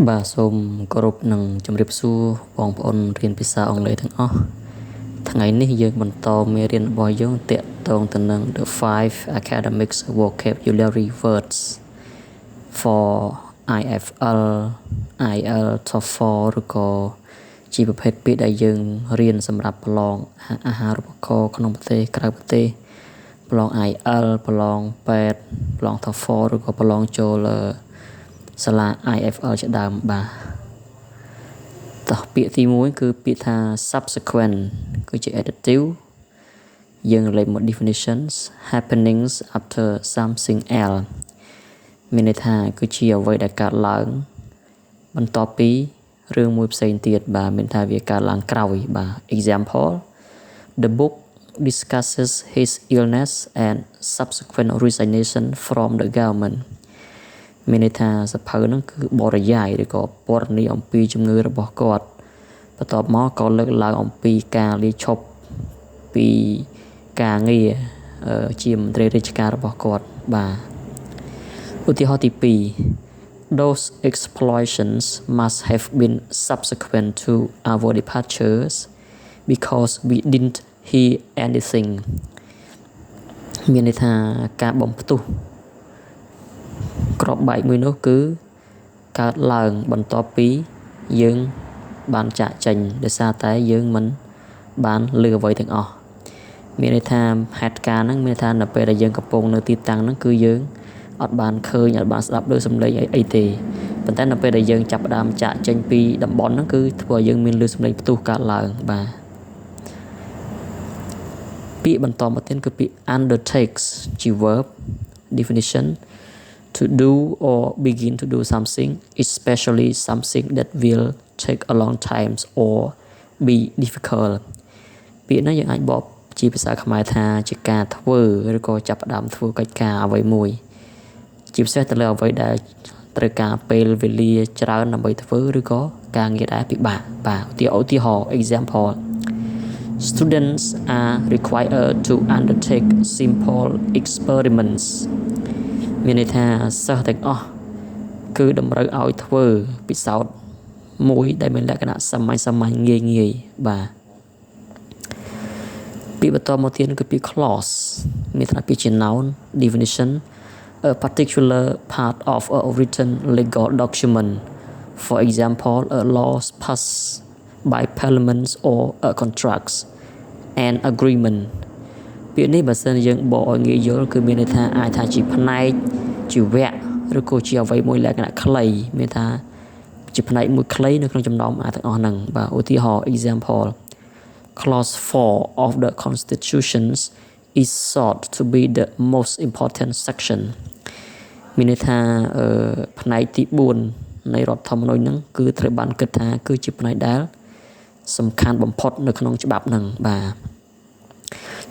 បាទសូមគោរពនឹងជម្រាបសួរបងប្អូនរៀនភាសាអង់គ្លេសទាំងអស់ថ្ងៃនេះយើងបន្តមេរៀនរបស់យើងទាក់ទងទៅនឹង the 5 academic vocabulary words for IFL IELTS TOEFL ឬក៏ជាប្រភេទពាក្យដែលយើងរៀនសម្រាប់ប្រឡងអាហារូបករណ៍ក្នុងប្រទេសក្រៅប្រទេសប្រឡង IELTS ប្រឡងពេទ្យប្រឡង TOEFL ឬក៏ប្រឡងចូលសាលា IFL ជាដើមបាទតោះពាក្យទី1គឺពាក្យថា subsequent គឺជា adjective យើងលេខមក definitions happenings after something else មានន័យថាគឺជាអ្វីដែលកើតឡើងបន្ទាប់ពីរឿងមួយផ្សេងទៀតបាទមានថាវាកើតឡើងក្រោយបាទ example the book discusses his illness and subsequent resignation from the government មានន័យថាសភៅហ្នឹងគឺបរិយាយឬក៏ពណ៌នាអំពីជំងឺរបស់គាត់បន្ទាប់មកក៏លើកឡើងអំពីការលាឈប់ពីការងារជាមន្ត្រីរាជការរបស់គាត់បាទឧទាហរណ៍ទី2 Those explosions must have been subsequent to our departures because we didn't hear anything មានន័យថាការបំផ្ទុះក្របបែកមួយនោះគឺកើតឡើងបន្ទាប់ពីយើងបានចាក់ចេញដោយសារតែយើងមិនបានលឺអ្វីទាំងអស់មានន័យថាហេតុការណ៍ហ្នឹងមានន័យថានៅពេលដែលយើងកំពុងនៅទីតាំងហ្នឹងគឺយើងអត់បានឃើញអត់បានស្ដាប់ឮសំឡេងអីទេប៉ុន្តែនៅពេលដែលយើងចាប់ផ្ដើមចាក់ចេញពីតំបន់ហ្នឹងគឺធ្វើឲ្យយើងមានឮសំឡេងផ្ទុះកើតឡើងបាទពាក្យបន្តមកទៀតគឺពាក្យ undertakes ជា verb definition to do or begin to do something especially something that will take a long time or be difficult ពាក្យនេះយើងអាចបកជាភាសាខ្មែរថាជាការធ្វើឬក៏ចាប់ផ្ដើមធ្វើកិច្ចការអ្វីមួយជាពិសេសទៅលើអ្វីដែលត្រូវការពេលវេលាច្រើនដើម្បីធ្វើឬក៏ការងារដែលពិបាកបាទឧទាហរណ៍ example students are required to undertake simple experiments មានន័យថាសិស្សទាំងអស់គឺតម្រូវឲ្យធ្វើពិសោធន៍មួយដែលមានលក្ខណៈសាមញ្ញងាយបាទពាក្យបន្តមកទៀតគឺពាក្យ clause មានន័យថាពាក្យជា noun definition a particular part of a written legal document for example a law passed by parliament or a contract an agreement ពាក្យនេះបើសិនយើងបកឲ្យងាយយល់គឺមានន័យថាអាចថាជាផ្នែកជាវគ្គឬក៏ជាអ្វីមួយលក្ខណៈខ្លីមានថាជាផ្នែកមួយខ្លីនៅក្នុងចំណោមទាំងអស់ហ្នឹងបាទឧទាហរណ៍ example clause 4 of the constitutions is thought to be the most important section មានន័យថាផ្នែកទី4នៃរដ្ឋធម្មនុញ្ញហ្នឹងគឺត្រូវបានគិតថាគឺជាផ្នែកដែលសំខាន់បំផុតនៅក្នុងច្បាប់ហ្នឹងបាទ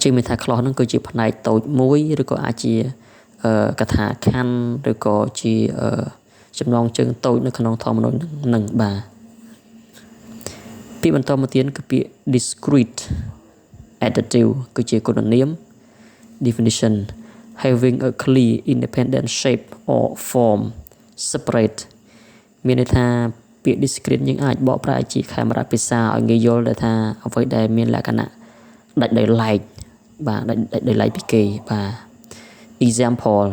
ជាមានថា clause ហ្នឹងគឺជាផ្នែកតូចមួយឬក៏អាចជាកថាខណ្ឌឬក៏ជាចំណងជើងតូចនៅក្នុងធម្មនុញ្ញហ្នឹងបាទពាក្យបន្តមកទៀតគឺពាក្យ discrete adjective គឺជាគុណនាម definition having a clear independent shape or form separate មានន័យថាពាក្យ discrete យើងអាចបកប្រែជាខេមរៈភាសាឲ្យងាយយល់ដែលថាអ្វីដែលមានលក្ខណៈដាច់ដោយឡែកបាទដាច់ដោយឡែកពីគេបាទ example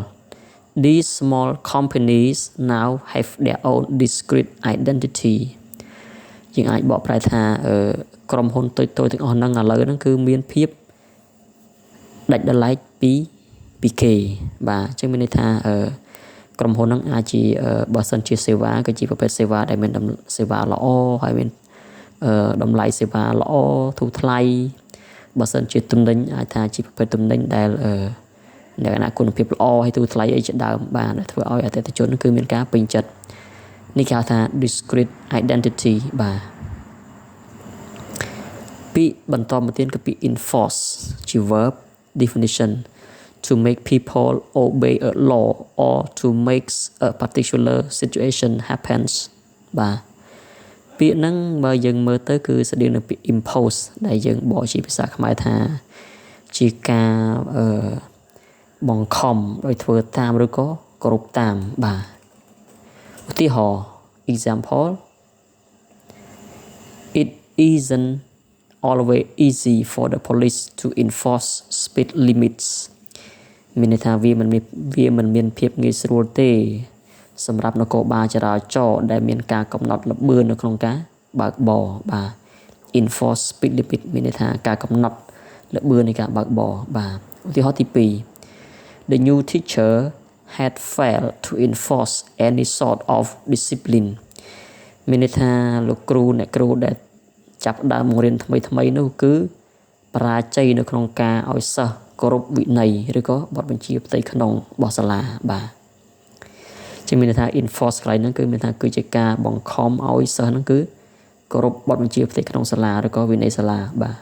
these small companies now have their own discrete identity យើងអាចបកប្រែថាក្រុមហ៊ុនតូចៗទាំងអស់ហ្នឹងឥឡូវហ្នឹងគឺមានភាពដាច់ដោយឡែកពីគេបាទអញ្ចឹងមានន័យថាក្រុមហ៊ុនហ្នឹងអាចជាបើសិនជាសេវាគឺជាប្រភេទសេវាដែលមានសេវាល្អហើយមានតម្លៃសេវាល្អធូរថ្លៃបើសិនជាទំនិញអាចថាជាប្រភេទទំនិញដែលលក្ខណៈគុណភាពល្អហើយធូរថ្លៃអីជាដើមបាទធ្វើឲ្យអតិថិជនគឺមានការពេញចិត្តនេះគេហៅថា discrete identity បាទពាក្យបន្តមកទៀតគឺពាក្យ enforce ជា verb definition to make people obey a law or to make a particular situation happens បាទពាក្យហ្នឹងបើយើងមើលទៅគឺស្តីនឹងពាក្យ impose ដែលយើងបកជាភាសាខ្មែរថាជាការបង្ខំដោយធ្វើតាមឬក៏គោរពតាមបាទឧទាហរណ៍ example it isn't always easy for the police to enforce speed limits មានន័យថាវាមិនមានភាពងាយស្រួលទេសម្រាប់នគរបាលចរាចរណ៍ដែលមានការកំណត់ល្បឿននៅក្នុងការបើកបរបាទ enforce speed limit មានន័យថាការកំណត់ល្បឿននៃការបើកបរបាទឧទាហរណ៍ទី2 The new teacher had failed to enforce any sort of discipline មានន័យថាលោកគ្រូអ្នកគ្រូដែលចាប់ដើមបង្រៀនថ្មីនោះគឺបរាជ័យនៅក្នុងការឲ្យសិស្សគោរពវិន័យឬក៏បទបញ្ជាផ្ទៃក្នុងរបស់សាលាបាទជាមានន័យថា enforce កន្លែងហ្នឹងគឺមានថាគឺជាការបង្ខំឲ្យសិស្សហ្នឹងគឺគោរពបទបញ្ជាផ្ទៃក្នុងសាលាឬក៏វិន័យសាលាបាទ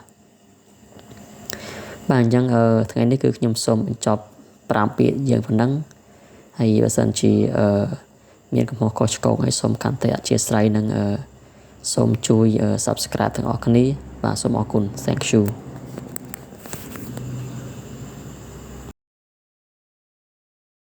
អញ្ចឹងថ្ងៃនេះគឺខ្ញុំសូមបញ្ចប់5ពាក្យយើងប៉ុណ្ណឹងហើយបើសិនជាមានកំហុសខុសឆ្គងហើយសូមខន្តីអធ្យាស្រ័យនិងសូមជួយ subscribe ទាំងអស់គ្នាបាទសូមអរគុណ thank you